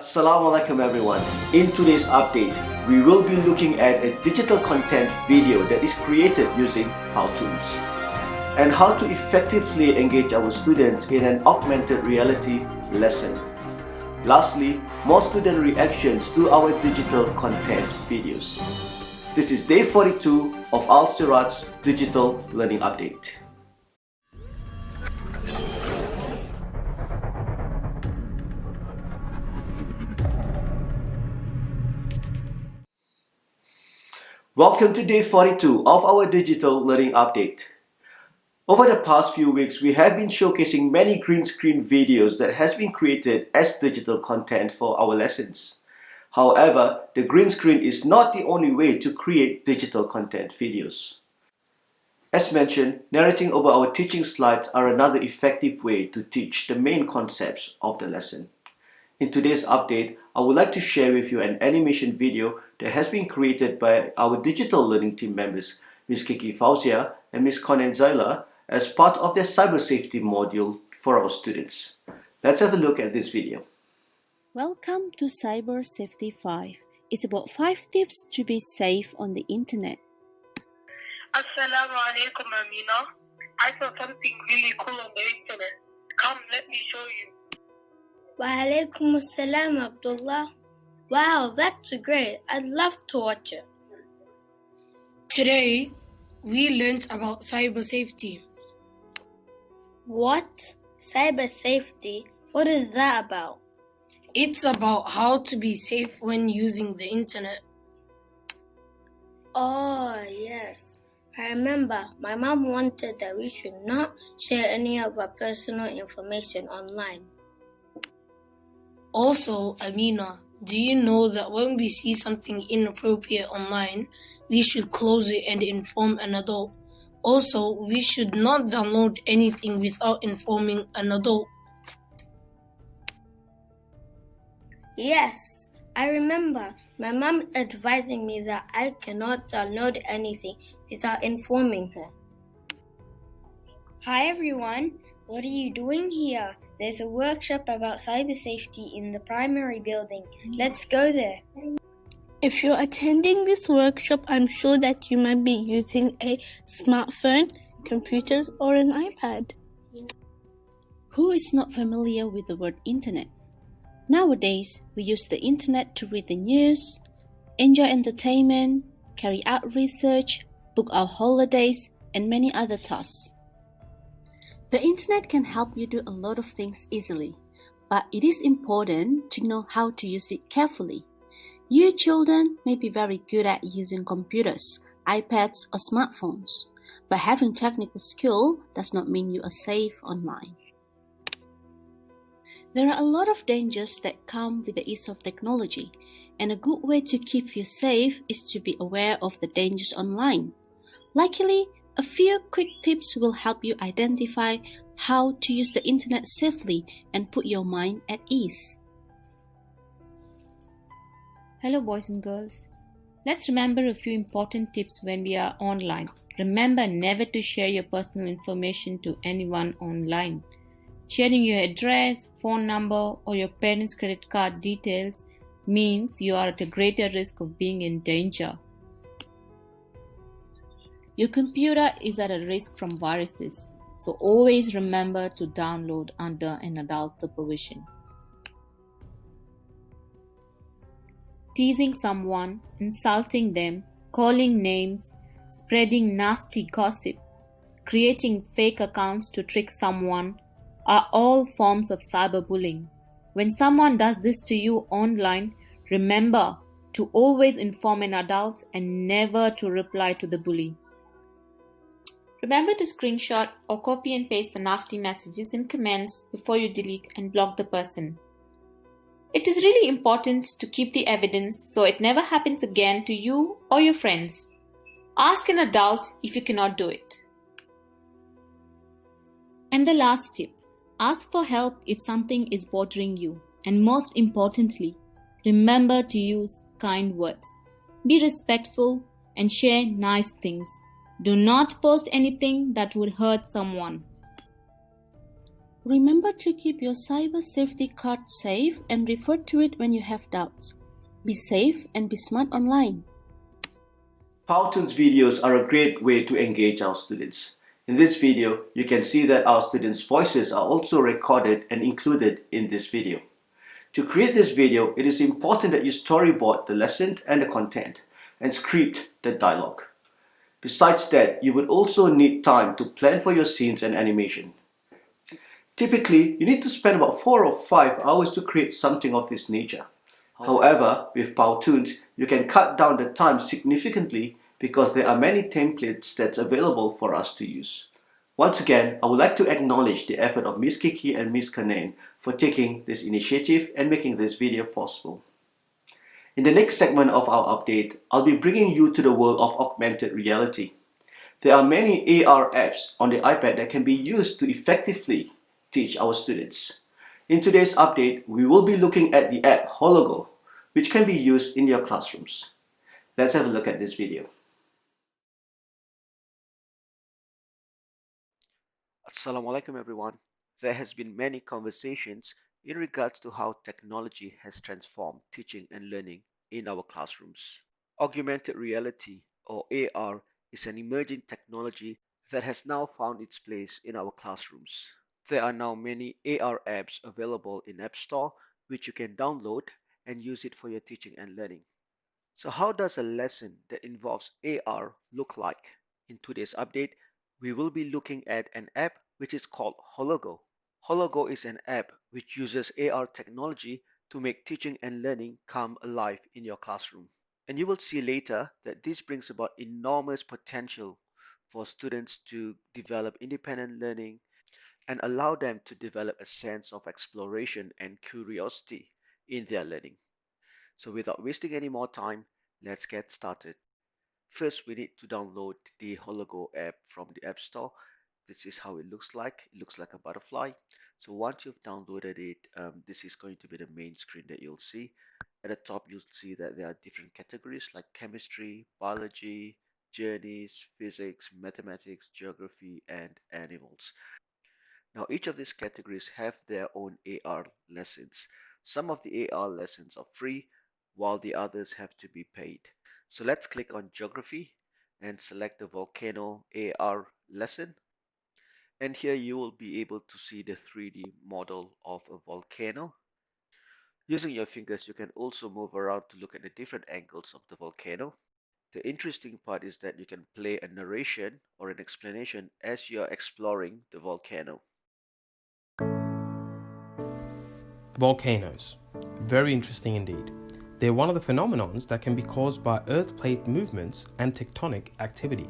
Assalamu alaikum everyone. In today's update, we will be looking at a digital content video that is created using Powtoons and how to effectively engage our students in an augmented reality lesson. Lastly, more student reactions to our digital content videos. This is day 42 of Siraat's Digital Learning Update. Welcome to day 42 of our Digital Learning Update. Over the past few weeks, we have been showcasing many green screen videos that has been created as digital content for our lessons. However, the green screen is not the only way to create digital content videos. As mentioned, narrating over our teaching slides are another effective way to teach the main concepts of the lesson. In today's update, I would like to share with you an animation video that has been created by our digital learning team members, Ms. Kiki Fauzia and Ms. Conan Zaila, as part of their cyber safety module for our students. Let's have a look at this video. Welcome to Cyber Safety 5. It's about 5 tips to be safe on the internet. Assalamu alaikum, Amina. I saw something really cool on the internet. Come, let me show you. Wa alaikum assalam, Abdullah. Wow, that's great. I'd love to watch it. Today, we learned about cyber safety. What? Cyber safety? What is that about? It's about how to be safe when using the internet. Oh, yes. I remember my mom wanted that we should not share any of our personal information online. Also, Amina, do you know that when we see something inappropriate online, we should close it and inform an adult? Also, we should not download anything without informing an adult. Yes, I remember my mom advising me that I cannot download anything without informing her. Hi everyone, what are you doing here? There's a workshop about cyber safety in the primary building. Let's go there. If you're attending this workshop, I'm sure that you might be using a smartphone, computer, or an iPad. Who is not familiar with the word internet? Nowadays, we use the internet to read the news, enjoy entertainment, carry out research, book our holidays, and many other tasks. The internet can help you do a lot of things easily, but it is important to know how to use it carefully. You children may be very good at using computers, iPads, or smartphones, but having technical skill does not mean you are safe online. There are a lot of dangers that come with the ease of technology, and a good way to keep you safe is to be aware of the dangers online. Luckily, a few quick tips will help you identify how to use the internet safely and put your mind at ease. Hello boys and girls. Let's remember a few important tips when we are online. Remember never to share your personal information to anyone online. Sharing your address, phone number, or your parents' credit card details means you are at a greater risk of being in danger. Your computer is at a risk from viruses, so always remember to download under an adult supervision. Teasing someone, insulting them, calling names, spreading nasty gossip, creating fake accounts to trick someone are all forms of cyberbullying. When someone does this to you online, remember to always inform an adult and never to reply to the bully. Remember to screenshot or copy and paste the nasty messages in comments before you delete and block the person. It is really important to keep the evidence so it never happens again to you or your friends. Ask an adult if you cannot do it. And the last tip, ask for help if something is bothering you. And most importantly, remember to use kind words. Be respectful and share nice things. Do not post anything that would hurt someone. Remember to keep your cyber safety card safe and refer to it when you have doubts. Be safe and be smart online. Powtoons videos are a great way to engage our students. In this video, you can see that our students' voices are also recorded and included in this video. To create this video, it is important that you storyboard the lesson and the content and script the dialogue. Besides that, you would also need time to plan for your scenes and animation. Typically, you need to spend about 4 or 5 hours to create something of this nature. However, with Powtoons, you can cut down the time significantly because there are many templates that's available for us to use. Once again, I would like to acknowledge the effort of Miss Kiki and Miss Kanen for taking this initiative and making this video possible. In the next segment of our update, I'll be bringing you to the world of augmented reality. There are many AR apps on the iPad that can be used to effectively teach our students. In today's update, we will be looking at the app Hologo, which can be used in your classrooms. Let's have a look at this video. Assalamualaikum everyone. There has been many conversations in regards to how technology has transformed teaching and learning in our classrooms. Augmented reality or AR is an emerging technology that has now found its place in our classrooms. There are now many AR apps available in App Store which you can download and use it for your teaching and learning. So how does a lesson that involves AR look like? In today's update, we will be looking at an app which is called Hologo. Hologo is an app which uses AR technology to make teaching and learning come alive in your classroom. And you will see later that this brings about enormous potential for students to develop independent learning and allow them to develop a sense of exploration and curiosity in their learning. So without wasting any more time, let's get started. First, we need to download the Hologo app from the App Store. This is how it looks like. It looks like a butterfly. So once you've downloaded it, this is going to be the main screen that you'll see. At the top, you'll see that there are different categories like chemistry, biology, journeys, physics, mathematics, geography, and animals. Now, each of these categories have their own AR lessons. Some of the AR lessons are free, while the others have to be paid. So let's click on Geography and select the Volcano AR lesson. And here you will be able to see the 3D model of a volcano. Using your fingers, you can also move around to look at the different angles of the volcano. The interesting part is that you can play a narration or an explanation as you are exploring the volcano. Volcanoes. Very interesting indeed. They're one of the phenomenons that can be caused by earth plate movements and tectonic activity.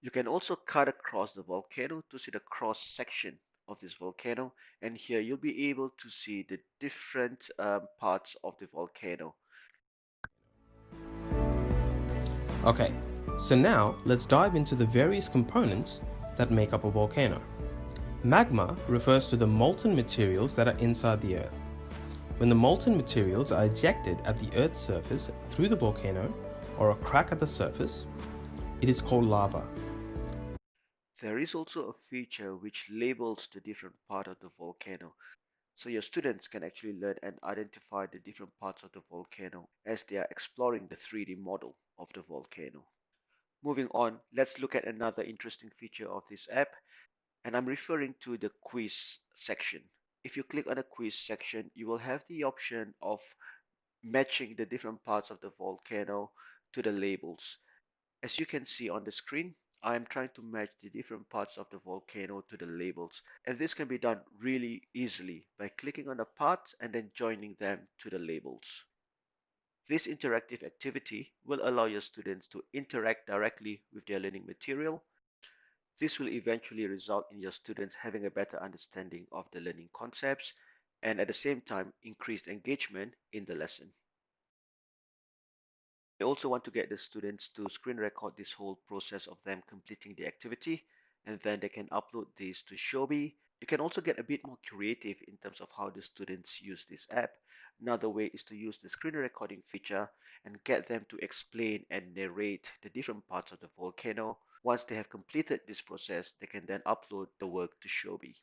You can also cut across the volcano to see the cross section of this volcano, and here you'll be able to see the different parts of the volcano. Okay, so now let's dive into the various components that make up a volcano. Magma refers to the molten materials that are inside the earth. When the molten materials are ejected at the earth's surface through the volcano or a crack at the surface, it is called lava. There is also a feature which labels the different part of the volcano. So your students can actually learn and identify the different parts of the volcano as they are exploring the 3D model of the volcano. Moving on, let's look at another interesting feature of this app, and I'm referring to the quiz section. If you click on the quiz section, you will have the option of matching the different parts of the volcano to the labels. As you can see on the screen, I am trying to match the different parts of the volcano to the labels, and this can be done really easily by clicking on the parts and then joining them to the labels. This interactive activity will allow your students to interact directly with their learning material. This will eventually result in your students having a better understanding of the learning concepts and at the same time increased engagement in the lesson. I also want to get the students to screen record this whole process of them completing the activity, and then they can upload this to Shobi. You can also get a bit more creative in terms of how the students use this app. Another way is to use the screen recording feature and get them to explain and narrate the different parts of the volcano. Once they have completed this process, they can then upload the work to Shobi.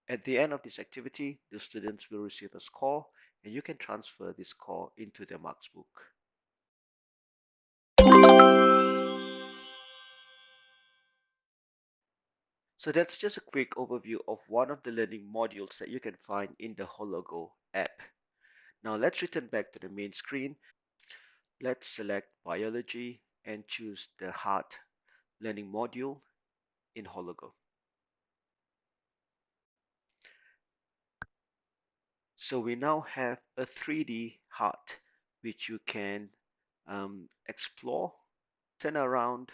At the end of this activity, the students will receive a score and you can transfer this score into their marks book. So that's just a quick overview of one of the learning modules that you can find in the Hologo app. Now let's return back to the main screen. Let's select Biology and choose the Heart learning module in Hologo. So we now have a 3D heart which you can explore, turn around,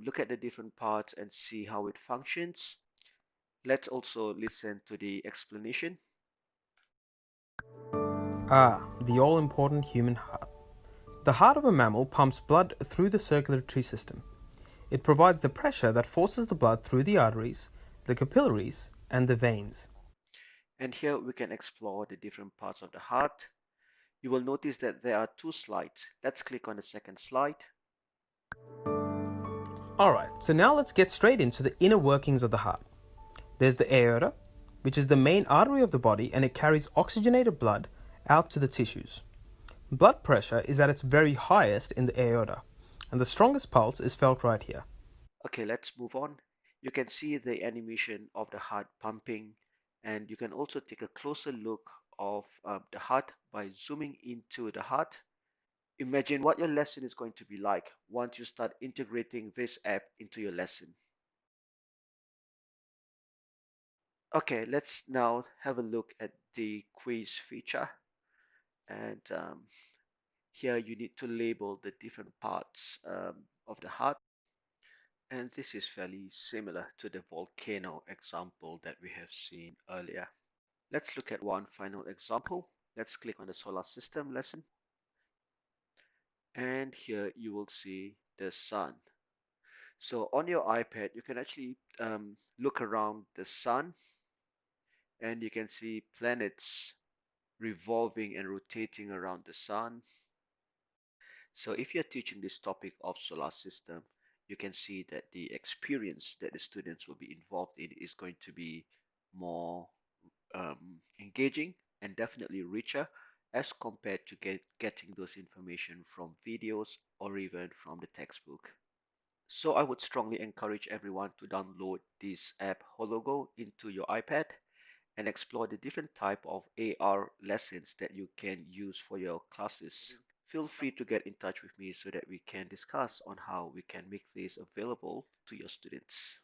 look at the different parts and see how it functions. Let's also listen to the explanation. The all-important human heart. The heart of a mammal pumps blood through the circulatory system. It provides the pressure that forces the blood through the arteries, the capillaries, and the veins. And here we can explore the different parts of the heart. You will notice that there are two slides. Let's click on the second slide. Alright, so now let's get straight into the inner workings of the heart. There's the aorta, which is the main artery of the body, and it carries oxygenated blood out to the tissues. Blood pressure is at its very highest in the aorta, and the strongest pulse is felt right here. Okay, let's move on. You can see the animation of the heart pumping, and you can also take a closer look of the heart by zooming into the heart. Imagine what your lesson is going to be like once you start integrating this app into your lesson. Okay, let's now have a look at the quiz feature. And here you need to label the different parts of the heart. And this is fairly similar to the volcano example that we have seen earlier. Let's look at one final example. Let's click on the solar system lesson. And here you will see the sun. So on your iPad, you can actually look around the sun and you can see planets revolving and rotating around the sun. So if you're teaching this topic of solar system, you can see that the experience that the students will be involved in is going to be more engaging and definitely richer as compared to getting those information from videos or even from the textbook. So I would strongly encourage everyone to download this app Hologo into your iPad and explore the different type of AR lessons that you can use for your classes. Feel free to get in touch with me so that we can discuss on how we can make this available to your students.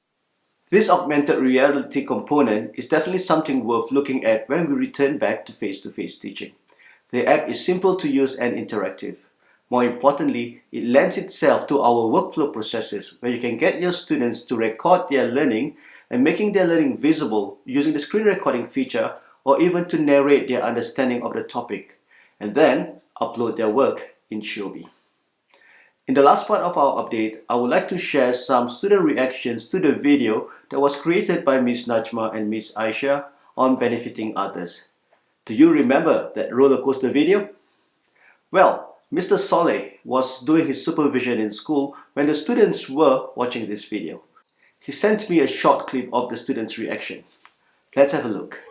This augmented reality component is definitely something worth looking at when we return back to face-to-face teaching. The app is simple to use and interactive. More importantly, it lends itself to our workflow processes where you can get your students to record their learning and making their learning visible using the screen recording feature or even to narrate their understanding of the topic and then upload their work in Shobi. In the last part of our update, I would like to share some student reactions to the video that was created by Ms. Najma and Ms. Aisha on benefiting others. Do you remember that roller coaster video? Well, Mr. Soleh was doing his supervision in school when the students were watching this video. He sent me a short clip of the students' reaction. Let's have a look.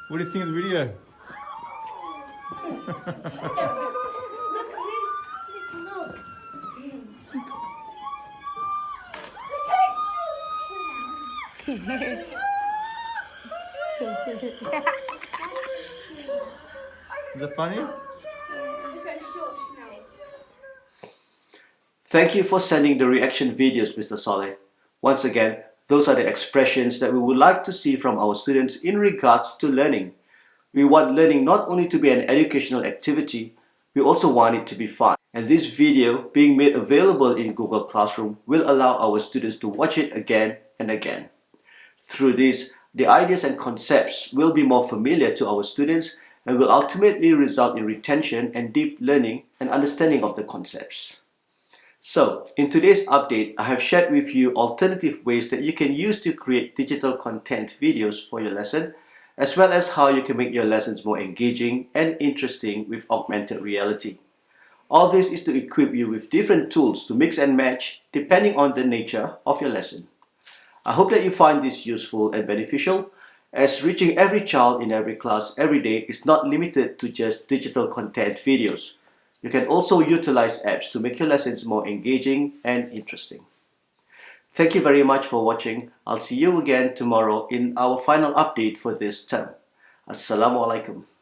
What do you think of the video? Is that funny? Thank you for sending the reaction videos, Mr. Soleh. Once again, those are the expressions that we would like to see from our students in regards to learning. We want learning not only to be an educational activity, we also want it to be fun. And this video being made available in Google Classroom will allow our students to watch it again and again. Through this, the ideas and concepts will be more familiar to our students and will ultimately result in retention and deep learning and understanding of the concepts. So, in today's update, I have shared with you alternative ways that you can use to create digital content videos for your lesson, as well as how you can make your lessons more engaging and interesting with augmented reality. All this is to equip you with different tools to mix and match depending on the nature of your lesson. I hope that you find this useful and beneficial, as reaching every child in every class every day is not limited to just digital content videos. You can also utilize apps to make your lessons more engaging and interesting. Thank you very much for watching. I'll see you again tomorrow in our final update for this term. Assalamualaikum.